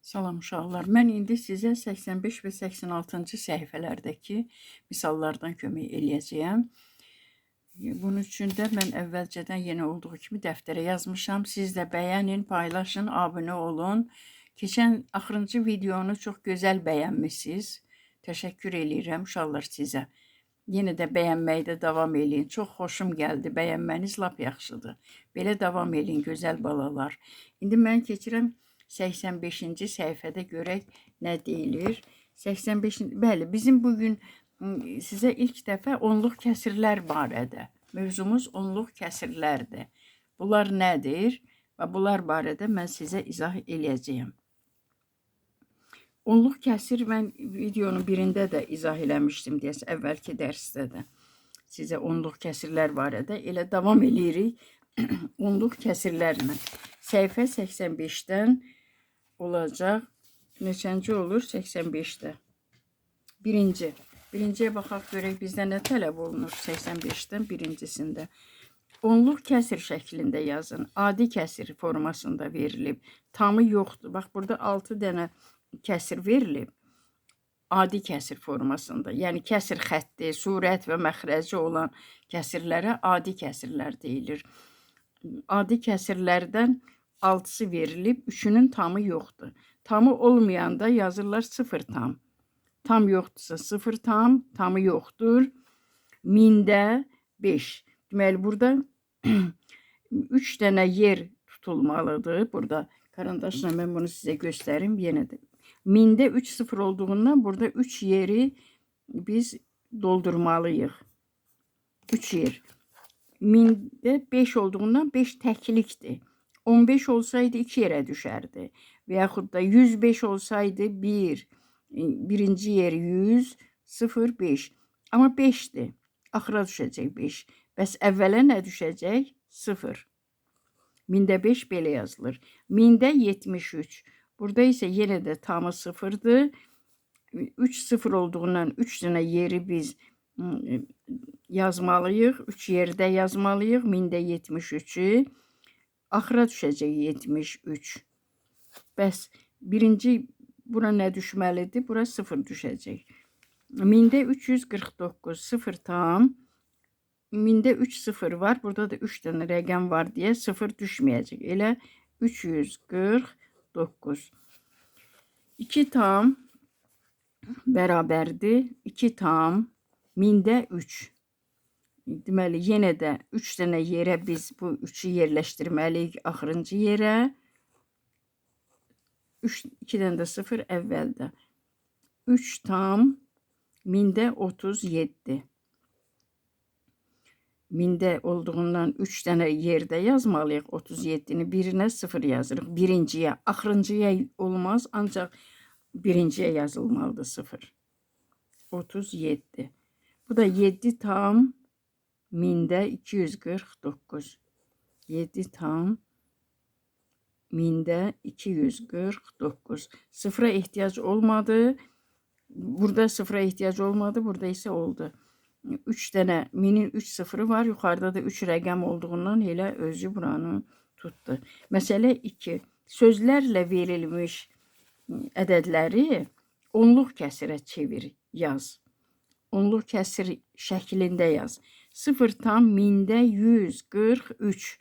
Salam uşaqlar. Mən indi sizə 85 və 86-cı səhifələrdəki misallardan kömək eləyəcəyəm. Bunun üçün də mən əvvəlcədən yenə olduğu kimi dəftərə yazmışam. Siz də bəyənin, paylaşın, abunə olun. Keçən axırıncı videonu çox gözəl bəyənmisiniz. Təşəkkür eləyirəm uşaqlar sizə. Yenə də bəyənməkdə davam eləyin. Çox xoşum gəldi. Bəyənməniz lap yaxşıdır. Belə davam eləyin gözəl balalar. İndi mən keçirəm 85-ci səhifədə görək nə deyilir. 85-ci, bəli, bizim bugün sizə ilk dəfə onluq kəsirlər barədə. Mövzumuz onluq kəsirlərdir. Bunlar nədir? Və bunlar barədə mən sizə izah eləyəcəyəm. Onluq kəsir mən videonun birində də izah eləmişdim deyəsə, əvvəlki dərsdə də. Sizə onluq kəsirlər barədə elə davam eləyirik. Onluq kəsirlərlə. Səhifə 85-dən olacaq. Neçənci olur? 85-də. Birinciyə baxaq görək bizdə nə tələb olunur 85-dən birincisində. Onluq kəsir şəklində yazın. Adi kəsir formasında verilib. Tamı yoxdur. Bax, burada 6 dənə kəsir verilib. Adi kəsir formasında. Yəni kəsir xətti, surət və məxrəci olan kəsirlərə adi kəsirlər deyilir. Adi kəsirlərdən 6-sı verilib, 3-ünün tamı yoxdur. Tamı olmayanda yazırlar 0 tam. Tam yoxdursa 0 tam, tamı yoxdur. 1000-də 5. Deməli, burada 3 dənə yer tutulmalıdır. Burada karandaşla mən bunu sizə göstərim yenə də. 1000-də 3 0 olduğundan burada 3 yeri biz doldurmalıyıq. 3 yer. 1000-də 5 olduğundan 5 təklikdir. 15 olsaydı 2 yerə düşərdi. Və yaxud da 105 olsaydı 1. Birinci yer 100, 0, 5. Amma 5'dir. Axıra düşəcək 5. Bəs əvvələ nə düşəcək? 0. 1000-də 5 belə yazılır. 1000-də 73. Burada isə yenə də tamı 0'dır. 3 0 olduğundan 3 dənə yeri biz yazmalıyıq. 3 yerdə yazmalıyıq. 1000-də 73'ü. Axıra düşəcək 73. Bəs birinci bura nə düşməlidir? Bura 0 düşəcək. 1000-də 349, 0 tam. 1000-də 3 0 var. Burada da 3 dənə rəqəm var deyə 0 düşməyəcək. Elə 349. 2 tam bərabərdir. 2 tam 1000-də 3. Deməli, yenə də 3 dənə yerə biz bu 3'ü yerləşdirməliyik axırıncı yerə. 2 dənə də 0 əvvəldə. 3 tam 1000-də 37. 1000-də olduğundan 3 dənə yerdə yazmalıyıq. 37'ni birinə 0 yazırıq. Birinciyə, axırıncıya olmaz, ancaq birinciyə yazılmalıdır 0. 37. Bu da 7 tam 1000-də 249. 7 tam 1000-də 249. Sıfıra ehtiyac olmadı. Burada sıfıra ehtiyac olmadı. Burada isə oldu. 3 dənə 1000'in 3 sıfırı var. Yuxarıda da 3 rəqəm olduğundan elə özü buranı tutdu. Məsələ 2. Sözlərlə verilmiş ədədləri onluq kəsirə çevir, yaz. Onluq kəsir şəklində yaz. 0 tam 1000-də 143.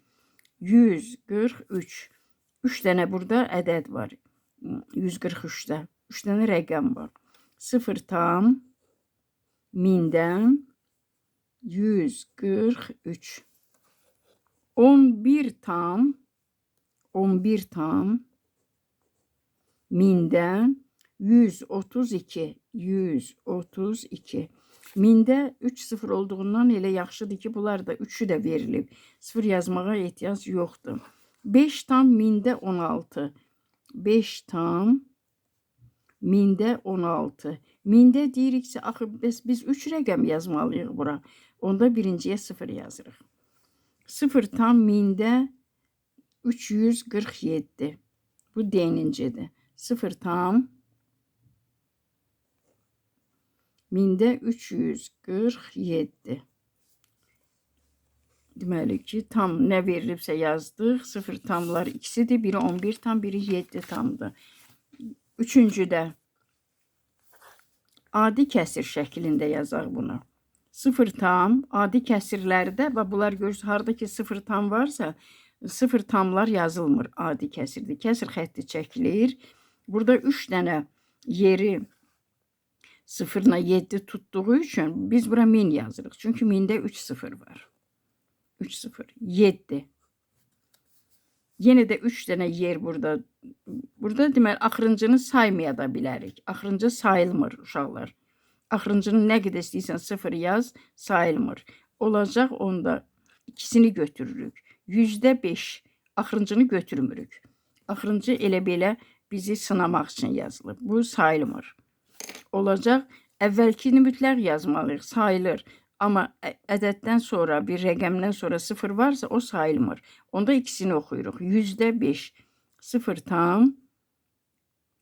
143. 3 dənə burada ədəd var. 143'də. 3 dənə rəqəm var. 0 tam 1000'dən 143. 11 tam 1000'dən 132. 132. 1000'də 3 0 olduğundan elə yaxşıdır ki, bunlar da 3'ü də verilib. 0 yazmağa ehtiyac yoxdur. 5 tam 1000'də 16. 5 tam 1000'də 16. 1000'də deyiriksə, axı biz 3 rəqəm yazmalıyıq bura. Onda birinciyə 0 yazırıq. 0 tam 1000'də 347. Bu D-nincidir. 0 tam 1000'də 347. Deməli ki, tam nə verilibsə yazdıq. 0 tamlar ikisidir. Biri 11 tam, biri 7 tamdır. Üçüncüdə adi kəsir şəklində yazaq bunu. 0 tam, adi kəsirlərdə və bunlar görürsünüz, harada ki 0 tam varsa, 0 tamlar yazılmır adi kəsirdə. Kəsir xətti çəkilir. Burada 3 dənə yeri 0 ilə 7 tutduğu üçün biz bura 1000 yazırıq. Çünki 1000-də 3 0 var. 3 0, 7. Yenə də 3 dənə yer burada. Burada deməli axırıncını saymaya da bilərik. Axırıncı sayılmır uşaqlar. Axırıncını nə qədər istəyirsən 0 yaz, sayılmır. Olacaq onda ikisini götürürük. %5 axırıncını götürmürük. Axırıncı elə belə bizi sınamaq üçün yazılıb. Bu sayılmır. Olacaq, əvvəlkini mütləq yazmalıyıq, sayılır. Amma ədəddən sonra, bir rəqəmdən sonra 0 varsa o sayılmır. Onda ikisini oxuyuruq. %5 0 tam.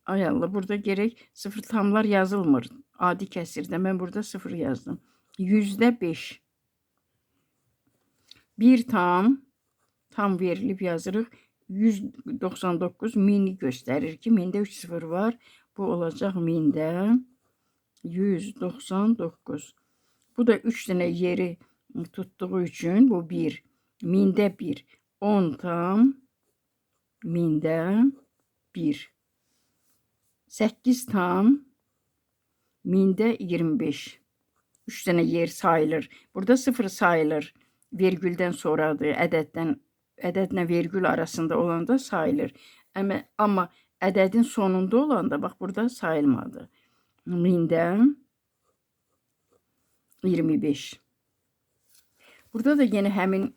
Ay Allah, burada gerək 0 tamlar yazılmır. Adi kəsirdə mən burada 0 yazdım. %5 1 tam verilib yazırıq. 199 1000'i göstərir ki, 1000'də 3 0 var. Bu olacaq 1000'də 199. Bu da 3 dənə yeri tutduğu üçün bu 1. 1000'də 1. 10 tam 1000'də 1. 8 tam 1000'də 25. 3 dənə yer sayılır. Burada 0 sayılır. Virgüldən sonradır. Ədədlə virgül arasında olanda sayılır. Amma ədədin sonunda olanda bax burada sayılmadı. 1000'də 25. Burada da yine həmin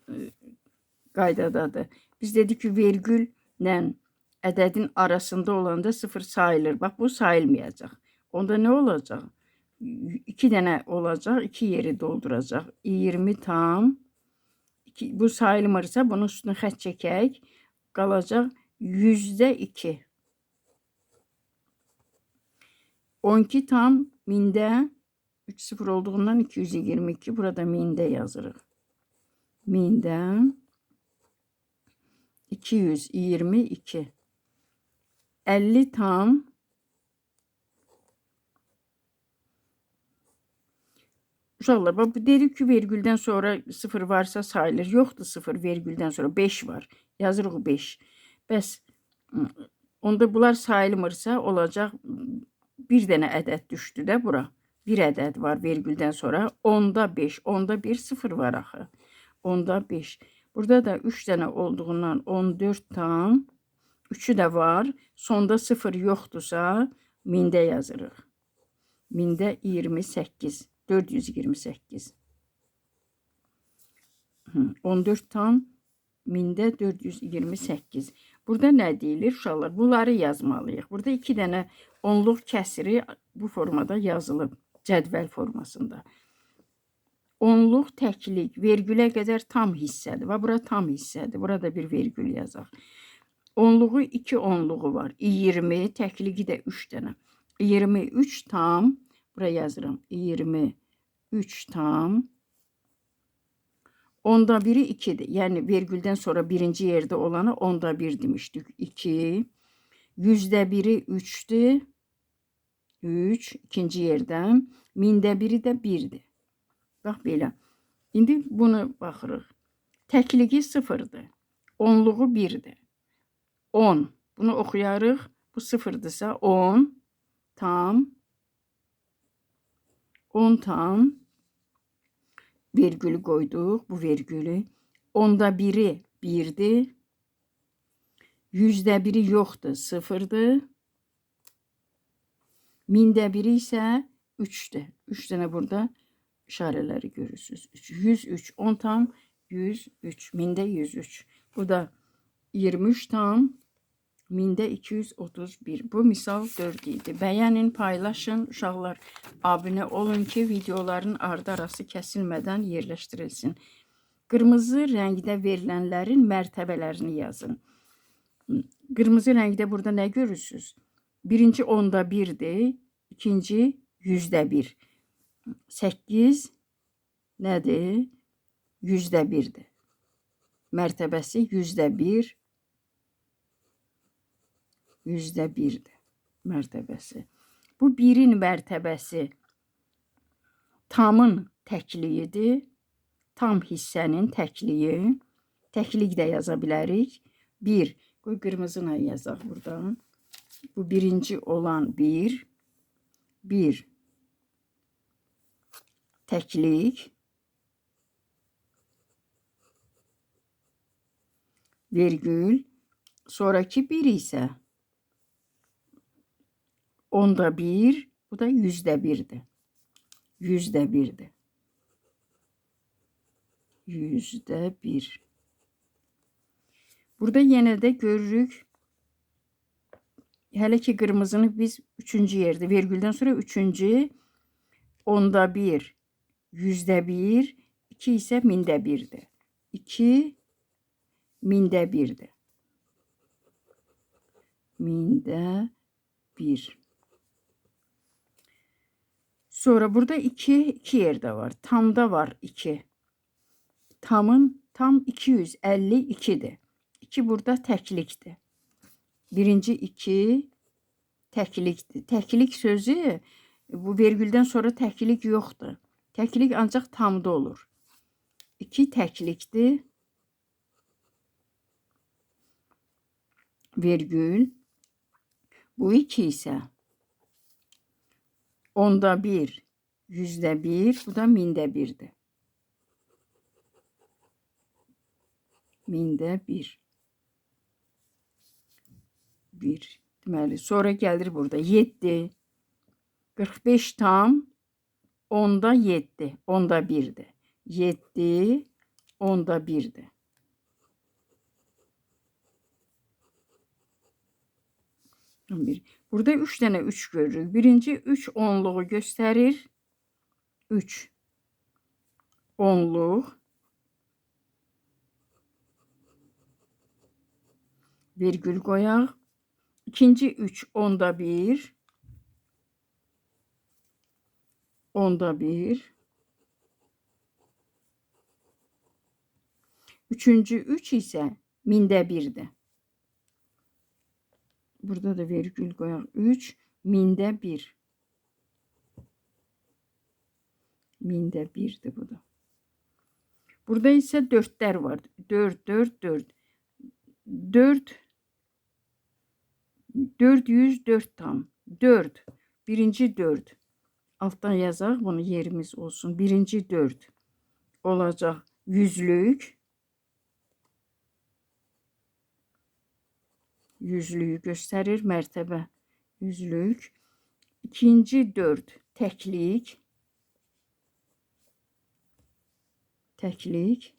qaydadadır. Biz dedik ki, virgüllə ədədin arasında olanda 0 sayılır. Bax, bu sayılmayacaq. Onda nə olacaq? 2 dənə olacaq, 2 yeri dolduracaq. 20 tam. Bu sayılmırsa bunun üstünə xət çəkək. Qalacaq %2. 12 tam 1000'də 3 0 olduğundan 222. Burada 1000'də yazırıq. 1000'də 222. 50 tam 'Uşaqlar, bax, dedik ki, vergüldən sonra 0 varsa sayılır. Yoxdur 0, vergüldən sonra 5 var. Yazırıq 5. Bəs onda bunlar sayılmırsa olacaq, bir dənə ədəd düşdü də bura. Bir ədəd var vergüldən sonra. 10'da 5. 10'da 1 0 var axı. 10'da 5. Burada da 3 dənə olduğundan 14 tam. 3'ü də var. Sonda 0 yoxdursa 1000'də yazırıq. 1000'də 28. 428. 14 tam 1000'də 428. Burada nə deyilir uşaqlar? Bunları yazmalıyıq. Burada 2 dənə onluq kəsiri bu formada yazılıb. Cədvəl formasında. Onluq təklik, vergülə qədər tam hissədir. Və bura tam hissədir. Burada bir vergül yazaq. Onluğu 2 onluğu var. 20, təkliki də 3 dənə. 23 tam, bura yazıram. 23 tam. Onda biri 2'dir. Yəni vergüldən sonra birinci yerdə olanı onda 1 demişdik. 2. Yüzdə biri 3'dür. 3 ikinci yerdən. 1000'də biri də 1'dir. Bax belə. İndi bunu baxırıq. Təkliki 0'dır. Onluğu 1'dir. 10. Bunu oxuyarıq. Bu 0'dırsa 10 tam 10 tam vergülü koyduk. Bu vergülü. Onda biri 1'dir. Yüzdə biri yoxdur. 0'dır. 1000'də biri ise 3'dür. 3 dənə burada işarələri görürsünüz. 103. 10 tam 103. 1000'də 103. Bu da 23 tam 1000'də 231. Bu misal 4 idi. Bəyənin, paylaşın uşaqlar. Abunə olun ki, videoların ardı arası kəsilmədən yerləşdirilsin. Qırmızı rəngdə verilənlərin mərtəbələrini yazın. Qırmızı rəngdə burada nə görürsünüz? Birinci onda 1'dir. İkinci yüzdə 1. 8 nədir? Yüzdə 1'dir. Mərtəbəsi yüzdə 1. Yüzdə 1'dir. mərtəbəsi. Bu 1-in mərtəbəsi tamın təkliyidir. Tam hissənin təkliyi. Təklik də yaza bilərik. 1. Qoy qırmızıyla yazaq buradan. Bu birinci olan 1. 1. Təklik. Virgül. Sonraki 1 isə onda 1. Bu da %1'dir. %1'dir. %1. Burada yenə də görürük. Hələ ki qırmızını biz 3-cü yerdə. Vergüldən sonra 3-cü. Onda 1. %1. 2 isə mində 1'dir. 2 mində 1'dir. Mində 1. Sonra burada 2 yerde var. Tamda var 2. Tamın tam 252'dir. 2 burada təklikdir. Birinci 2 təklikdir. Təklik sözü bu vergüldən sonra təklik yoxdur. Təklik ancaq tamda olur. 2 təklikdir. Virgül. Bu 2 isə onda 1, %1, bu da mində 1'dir. Mində 1. 1. Deməli, sonra gəlir burada 7. 45 tam onda 7, onda 1'dir. 7, onda 1'dir. Burada 3 tane 3 görürük. Birinci 3 onluğu gösterir. 3 onluq. Virgül qoyaq. İkinci 3 onda 1. Onda 1. Üçüncü 3 isə mində 1'dir. Burada da virgül koyaq. 3 mində 1. Mində 1'dir bu da. Burada isə 4'lər var. 4, 4, 4. 4 404 tam. 4. Birinci 4. Alttan yazaq. Bunu yerimiz olsun. Birinci 4 olacaq yüzlük. Yüzlüyü göstərir. Mərtəbə yüzlük. İkinci 4 təklik. Təklik.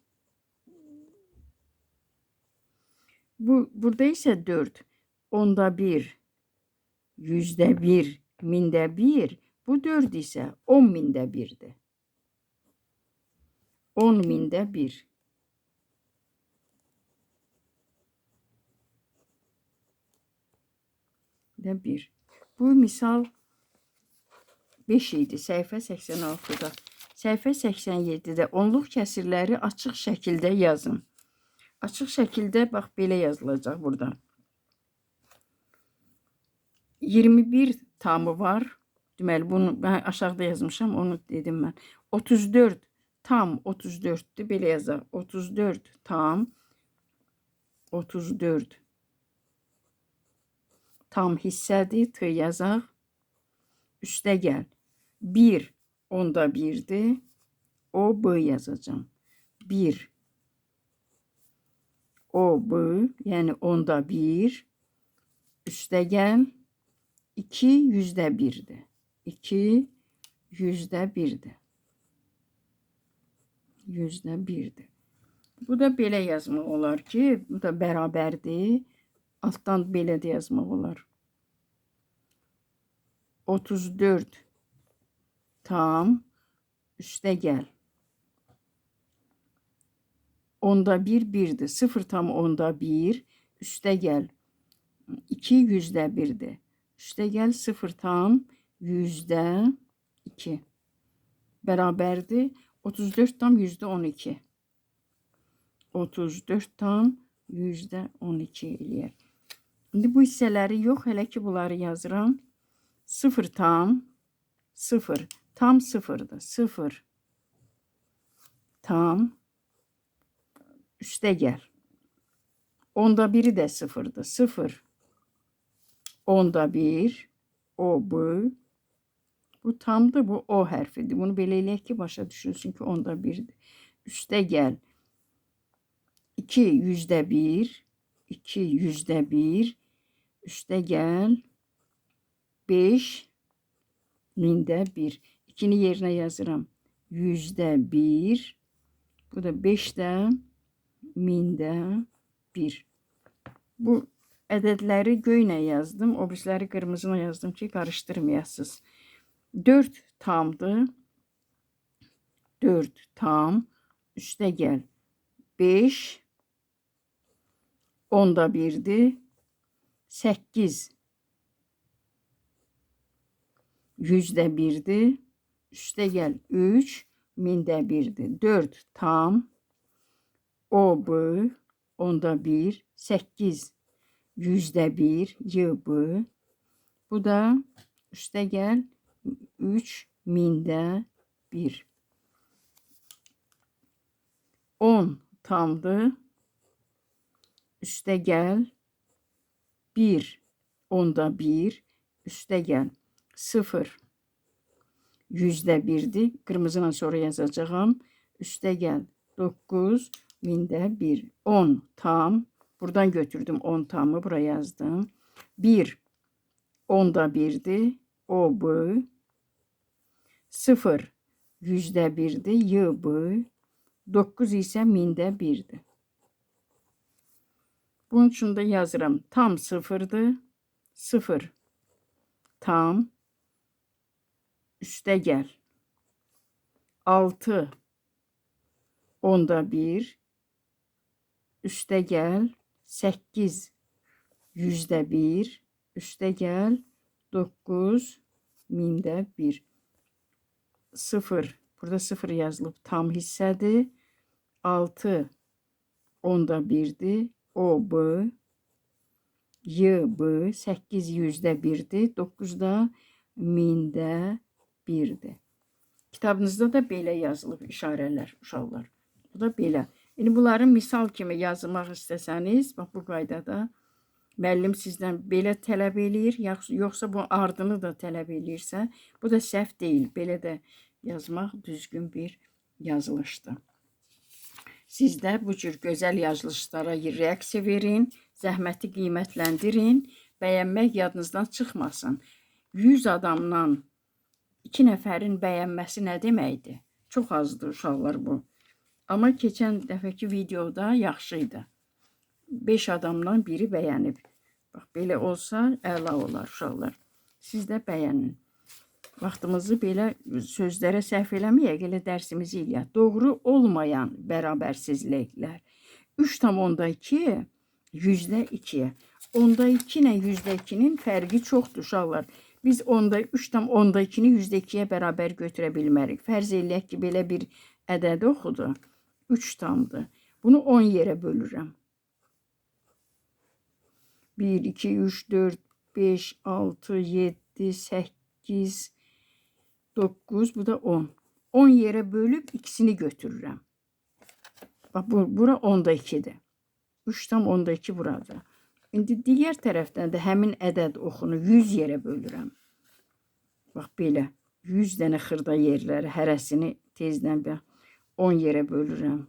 Burada isə 4. Onda 1. %1. Mində 1. Bu 4 isə 10 mində 1'dir. 10 mində 1. də 1. Bu misal 5 idi. Səhifə 86-da. Səhifə 87-də onluq kəsirləri açıq şəkildə yazın. Açıq şəkildə bax belə yazılacaq burada. 21 tamı var. Deməli bunu mən aşağıda yazmışam, onu dedim mən. 34 tam 34'dür. Belə yazaq. 34 tam 34 tam hissədir. T yazaq. Üstə gəl. 1 onda 1'dir. O B yazacağım. 1 o B yəni onda 1. Üstə gəl. 2 %1'dir. 2 %1'dir. %1'dir. Bu da belə yazmaq olar ki, bu da bərabərdir. Alttan belə də yazmaq olar. 34 tam üstə gəl. Onda 1 1'dir. 0 tam onda 1 üstə gəl. 2 %1'dir. Üstə gəl 0 tam %2 bərabərdir. 34 tam %12. 34 tam %12 eləyər. İndi bu hissələri yox, hələ ki bunları yazıram. 0 tam 0. Tam 0'dır. 0 tam üste gel. Onda biri də 0'dır. 0 onda 1 o bu. Bu tamdır, bu o hərfidir. Bunu belə eləyək ki, başa düşülsün ki, onda 1'dir. Üste gel. 2 %1. 2 %1. Üste gel. 5 minde 1. 2'ni yerine yazıram. %1. Bu da 5 de minde 1. Bu ədədləri göylə yazdım. O birisləri qırmızına yazdım ki, qarışdırmayasınız. 4 tamdır. 4 tam. Üste gel. 5 onda 1'dir. 8 %1'dir. Üste gel. 3 minde 1'dir. 4 tam. O bu. Onda 1. 8 %1. Y bu. Bu da üste gel. 3 minde 1. 10 tamdır. Üste gel. 1 onda 1. Üste gel. 0 %1'dir. Kırmızıyla sonra yazacağım. Üste gel. 9 minde 1. 10 tam. Buradan götürdüm 10 tamı. Buraya yazdım. 1 onda 1'dir. O bu. 0 %1'dir. Y bu. 9 ise minde 1'dir. Bunun için de yazıram. Tam 0'dır. 0 tam. Üste gel. 6 onda 1. Üste gel. 8 %1. Üste gel. 9 minde 1. 0. Burada 0 yazılıb tam hissədir. 6 onda 1'dir. O bu. Y bu. 8 %1'dir. 9 da minde 1'dir. Kitabınızda da belə yazılıb işarələr, uşaqlar. Bu da belə. İndi bunların misal kimi yazmaq istəsəniz, bax bu qaydada müəllim sizdən belə tələb eləyir, yoxsa bu ardını da tələb eləyirsə, bu da səhv deyil. Belə də yazmaq düzgün bir yazılışdır. Siz də bu cür gözəl yazılışlara reaksiya verin, zəhməti qiymətləndirin, bəyənmək yadınızdan çıxmasın. 100 adamdan 2 nəfərin bəyənməsi nə deməkdir? Çox azdır uşaqlar bu. Amma keçən dəfəki videoda yaxşıydı. 5 adamdan biri bəyənib. Bax, belə olsa əla olar uşaqlar. Siz də bəyənin. Vaxtımızı belə sözlərə səhv eləməyək, elə dərsimizi eləyək. Doğru olmayan bərabərsizliklər. 3,2 %2. Onda 2 ilə %2'nin fərqi çoxdur uşaqlar. Biz 3,2'ni %2'ye bərabər götürə bilmərik. Fərz eləyək ki, belə bir ədədi oxudu. 3 tamdır. Bunu 10 yerə bölürəm. 1, 2, 3, 4, 5, 6, 7, 8, 9, bu da 10. 10 yerə bölüb ikisini götürürəm. Bax, bura 10'da 2'dir. 3 tam 10'da 2 burada. İndi digər tərəfdən də həmin ədəd oxunu 100 yerə bölürəm. Bax, belə. 100 dənə xırda yerləri, hərəsini tezdən 10 yerə bölürəm.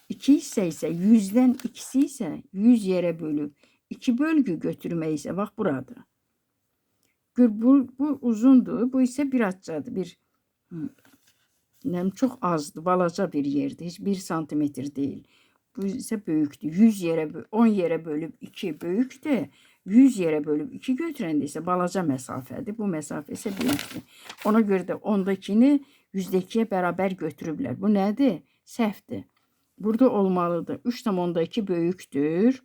2 hissə isə 100'dən ikisi isə 100 yerə bölüb 2 bölgü götürmək isə bax burada. Bu uzundur, bu isə birazcadır. Çox azdır, balaca bir yerdir. Heç 1 santimetr deyil. Bu ise böyükdür. 100 yerə 10 yerə bölüb 2 böyükdür. 100 yerə bölüb 2 götürəndə isə balaca məsafədir. Bu məsafə isə böyükdür. Ona görə də 10'dakini 100'dəkiyə bərabər götürüblər. Bu nədir? Səhvdir. Burada olmalıdır. 3,2 böyükdür.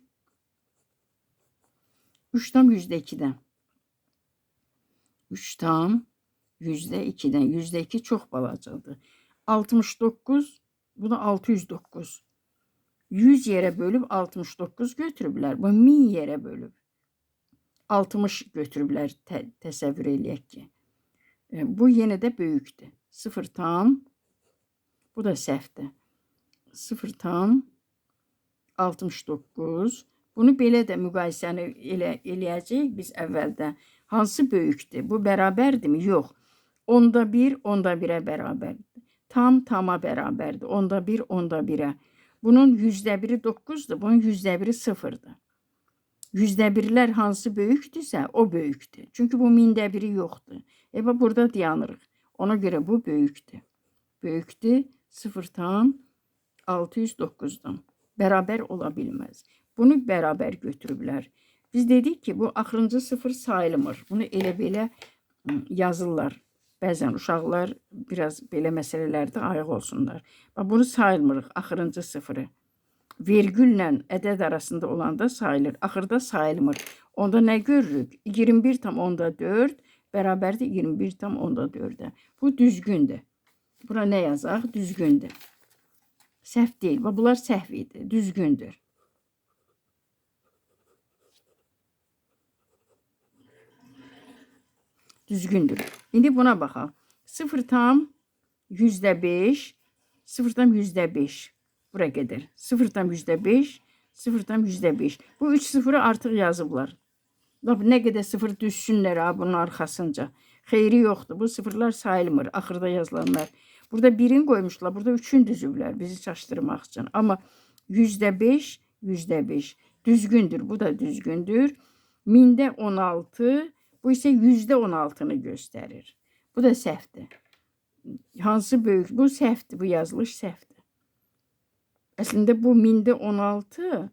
3 tam %2'dən. 3 tam %2'dən. %2 çox balacadır. 69, bu da 609. 100 yerə bölüb 69 götürüblər. Bu 1000 yerə bölüb 60 götürüblər. Təsəvvür eləyək ki. Bu yenə də böyükdür. 0 tam, bu da səhvdir. 0 tam 69. Bunu belə də müqayisəni eləyəcəyik biz əvvəldə. Hansı böyükdür? Bu bərabərdirmi? Yox. Onda 1, onda 1-ə bərabərdir. Tam tama bərabərdir. Onda 1, onda 1-ə. Bunun %1-i 9'dur, bunun %1'i 0'dır. %1'lər hansı böyükdürsə, o böyükdür. Çünki bu mində biri yoxdur. Bax, burada dayanırıq. Ona görə bu böyükdür. Böyükdür 0 tam 609'dan. Bərabər ola bilməz. Bunu bərabər götürüblər. Biz dedik ki, bu axırıncı sıfır sayılmır. Bunu elə-belə yazırlar. Bəzən uşaqlar biraz belə məsələlərdə ayıq olsunlar. Bunu sayılmırıq, axırıncı sıfırı. Vergüllə ədəd arasında olanda sayılır. Axırda sayılmır. Onda nə görürük? 21,4 bərabərdir 21,4'ə. Bu düzgündür. Buna nə yazaq? Düzgündür. Səhv deyil. Bunlar səhv idi. Düzgündür. Düzgündür. İndi buna baxaq. 0 tam %5, 0 tam %5. Bura gedir. 0 tam %5, 0 tam %5. Bu 3 sıfırı artıq yazıblar. Nə qədər sıfır düşsünlər bunun arxasınca. Xeyri yoxdur. Bu sıfırlar sayılmır. Axırda yazılanlar. Burada 1'in qoymuşlar. Burada 3'ün düzüblər bizi çaşdırmaq üçün. Amma %5, %5. Düzgündür. Bu da düzgündür. Mində 16. Bu isə %16'nı göstərir. Bu da səhvdir. Hansı böyük? Bu səhvdir. Bu yazılış səhvdir. Əslində bu mində 16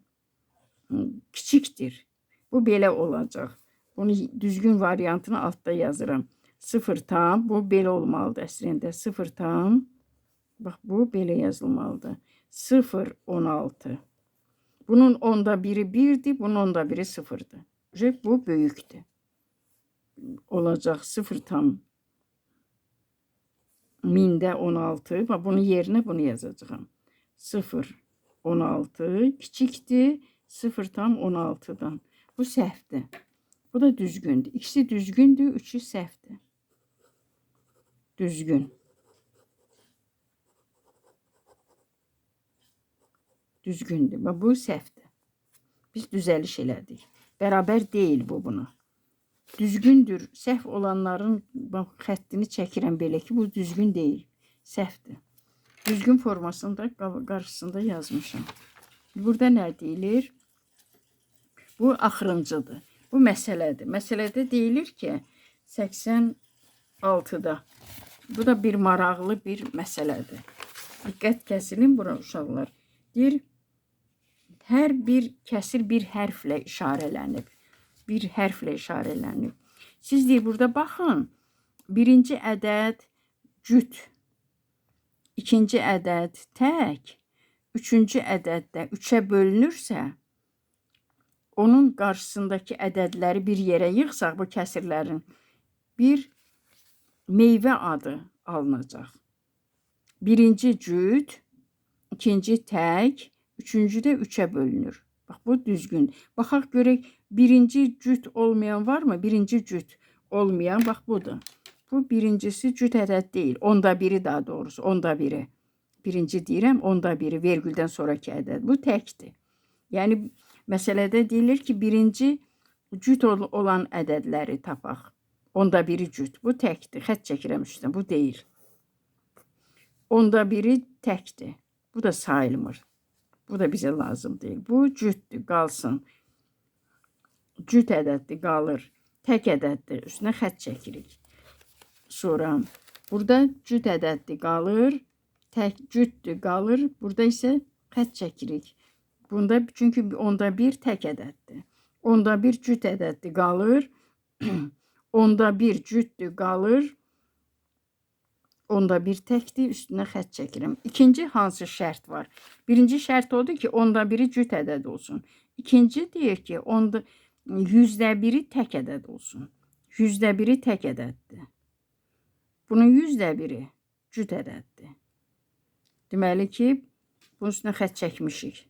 kiçikdir. Bu belə olacaq. Bunu düzgün variantını altda yazıram. 0 tam. Bu belə olmalıdır əslində. 0 tam. Bax, bu belə yazılmalıdır. 0,16. Bunun onda biri 1'dir. Bunun onda biri 0'dır. Bu böyükdür. Olacaq 0 tam mində 16. Bax, bunun yerinə bunu yazacağım. 0,16 kiçikdir 0 tam 16'dan. Bu səhvdir. Bu da düzgündür. İkisi düzgündür, üçü səhvdir. Düzgün. Düzgündür. Bax, bu səhvdir. Biz düzəliş elədik. Bərabər deyil bu buna. Düzgündür. Səhv olanların bax, xəttini çəkirəm belə ki, bu düzgün deyil. Səhvdir. Düzgün formasında qarşısında yazmışam. Burada nə deyilir? Bu axırıncıdır. Bu məsələdir. Məsələdə deyilir ki, 86'da. Bu da bir maraqlı bir məsələdir. Diqqət kəsilin bura uşaqlar. Deyir, hər bir kəsir bir hərflə işarələnib. Bir hərflə işarələnib. Siz deyir, burada baxın. Birinci ədəd cüt. İkinci ədəd tək. Üçüncü ədəddə 3'ə bölünürsə, onun qarşısındakı ədədləri bir yerə yığsaq, bu kəsirlərin bir meyvə adı alınacaq. Birinci cüt, ikinci tək, üçüncü də 3'ə bölünür. Bax, bu düzgün. Baxaq görək, birinci cüt olmayan var mı? Birinci cüt olmayan, bax, budur. Bu birincisi cüt ədəd deyil. Onda biri daha doğrusu, onda biri. Birinci deyirəm, onda biri, vergüldən sonraki ədəd. Bu təkdir. Yəni, məsələdə deyilir ki, birinci cüt olan ədədləri tapaq. Onda biri cüt. Bu təkdir. Xət çəkirəm üstüne. Bu deyil. Onda biri təkdir. Bu da sayılmır. Bu da bizə lazım deyil. Bu cütdür, qalsın. Cüt ədəddir, qalır. Tək ədəddir. Üstünə xət çəkirik. Sonra burada cüt ədəddir, qalır. Tək cütdür, qalır. Burada isə xət çəkirik. Bunda çünki onda bir tək ədəddir. Onda bir cüt ədəddir, qalır. Onda bir cütdür, qalır. Onda bir təkdir, üstünə xət çəkirəm. İkinci hansı şərt var? Birinci şərt odur ki, onda biri cüt ədəd olsun. İkinci deyir ki, onda %1'i tək ədəd olsun. %1'i tək ədəddir. Bunun %1'i cüt ədəddir. Deməli ki, bunun üstünə xət çəkmişik.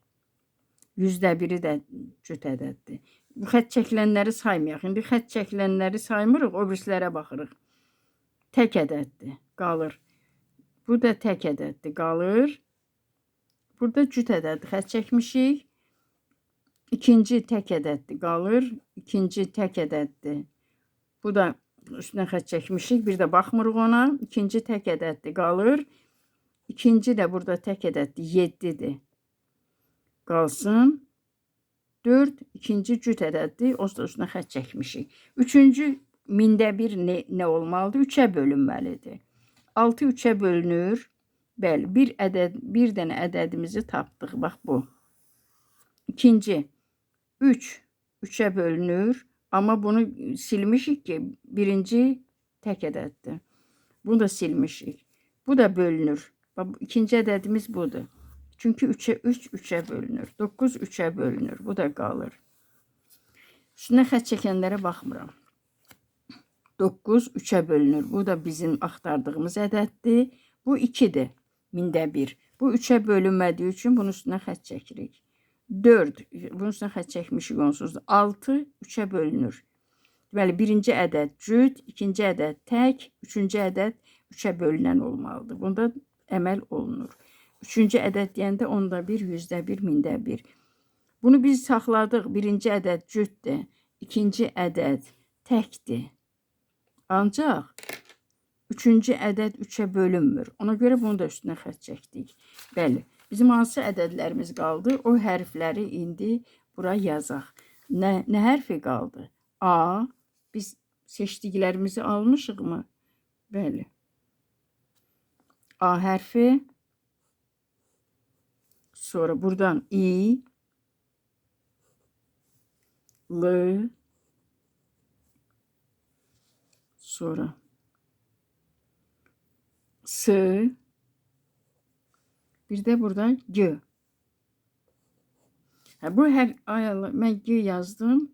%1-i də cüt ədəddir. Bu xətt çəkilənləri saymayaq. İndi xətt çəkilənləri saymırıq, o birislərə baxırıq. Tək ədəddir, qalır. Bu da tək ədəddir, qalır. Burada cüt ədəddir, xətt çəkmişik. İkinci tək ədəddir, qalır. İkinci tək ədəddir. Bu da üstünə xətt çəkmişik, bir də baxmırıq ona. İkinci tək ədəddir, qalır. İkinci də burada tək ədəddir, 7-dir. Qalsın. 4 ikinci cüt ədəddir, o da üstünə xətt çəkmişik. Üçüncü mində bir nə olmalıdır? 3-ə bölünməlidir. 6 3-ə bölünür. Bəli, bir dənə ədədimizi tapdıq. Bax bu. İkinci 3 3-ə bölünür. Amma bunu silmişik ki, birinci tək ədəddir. Bunu da silmişik. Bu da bölünür. Bax, ikinci ədədimiz budur. Çünki 3-ə 3-ə bölünür. 9 3-ə bölünür. Bu da qalır. Üstünə xətt çəkənlərə baxmıram. 9 3-ə bölünür. Bu da bizim axtardığımız ədəddir. Bu 2-dir. Mində 1. Bu 3-ə bölünmədiyi üçün bunun üstünə xətt çəkirik. 4. Bunun üstünə xətt çəkmişik onsuz da. 6 3-ə bölünür. Deməli, birinci ədəd cüt, ikinci ədəd tək, üçüncü ədəd 3-ə bölünən olmalıdır. Bunda əməl olunur. Üçüncü ədəd deyəndə onda 1, %1, mində 1. Bunu biz saxladıq. Birinci ədəd cütdür. İkinci ədəd təkdir. Ancaq üçüncü ədəd 3-ə bölünmür. Ona görə bunu da üstünə xətt çəkdik. Bəli. Bizim hansı ədədlərimiz qaldı? O hərfləri indi bura yazaq. Nə hərfi qaldı? A. Biz seçdiklərimizi almışıq mı? Bəli. A hərfi. Sonra buradan İ, L, sonra S, bir de buradan G. Bu hər ayalı mən G yazdım.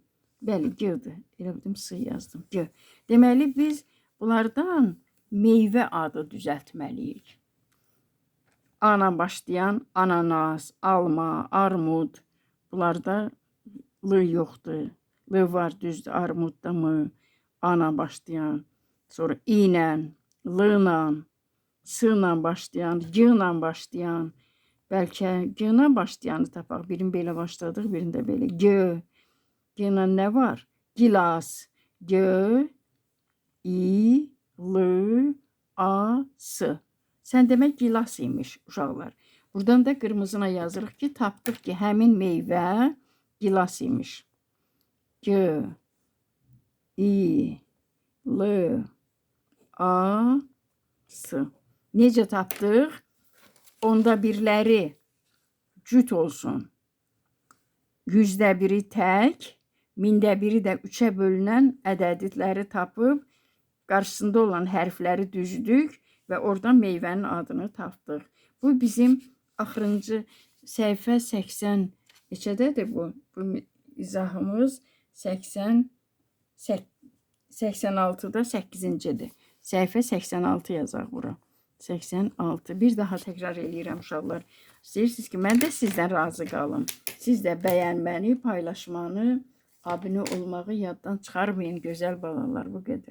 Bəli, G-dir. Elə bildim S yazdım. G. Deməli biz bunlardan meyvə adı düzəltməliyik. Ana başlayan ananas, alma, armud. Bunlarda L yoxdur. L var, düzdür. Armudda mı? Ana başlayan. Sonra İ ilə, L ilə, S ilə başlayan, G ilə başlayan. Bəlkə G ilə başlayanı tapaq. Birini belə başladıq, birini də belə. G. G ilə nə var? Gilas. G, İ, L, A, S. Sən demək gilas imiş uşaqlar. Buradan da qırmızına yazırıq ki, tapdıq ki, həmin meyvə gilas imiş. G, İ, L, A, S. Necə tapdıq? Onda birləri cüt olsun. %1-i tək, mində 1-i də 3-ə bölünən ədədləri tapıb, qarşısında olan hərfləri düzdük və oradan meyvənin adını tapdıq. Bu bizim axırıncı səhifə 80 neçədədir bu? Bu izahımız 86-da 8-cidir. Səhifə 86 yazaq bura. 86. Bir daha təkrar eləyirəm uşaqlar. İstəyirsiniz ki, mən də sizdən razı qalım. Siz də bəyənməni, paylaşmanı, abunə olmağı yaddan çıxarmayın gözəl balalar. Bu qədər.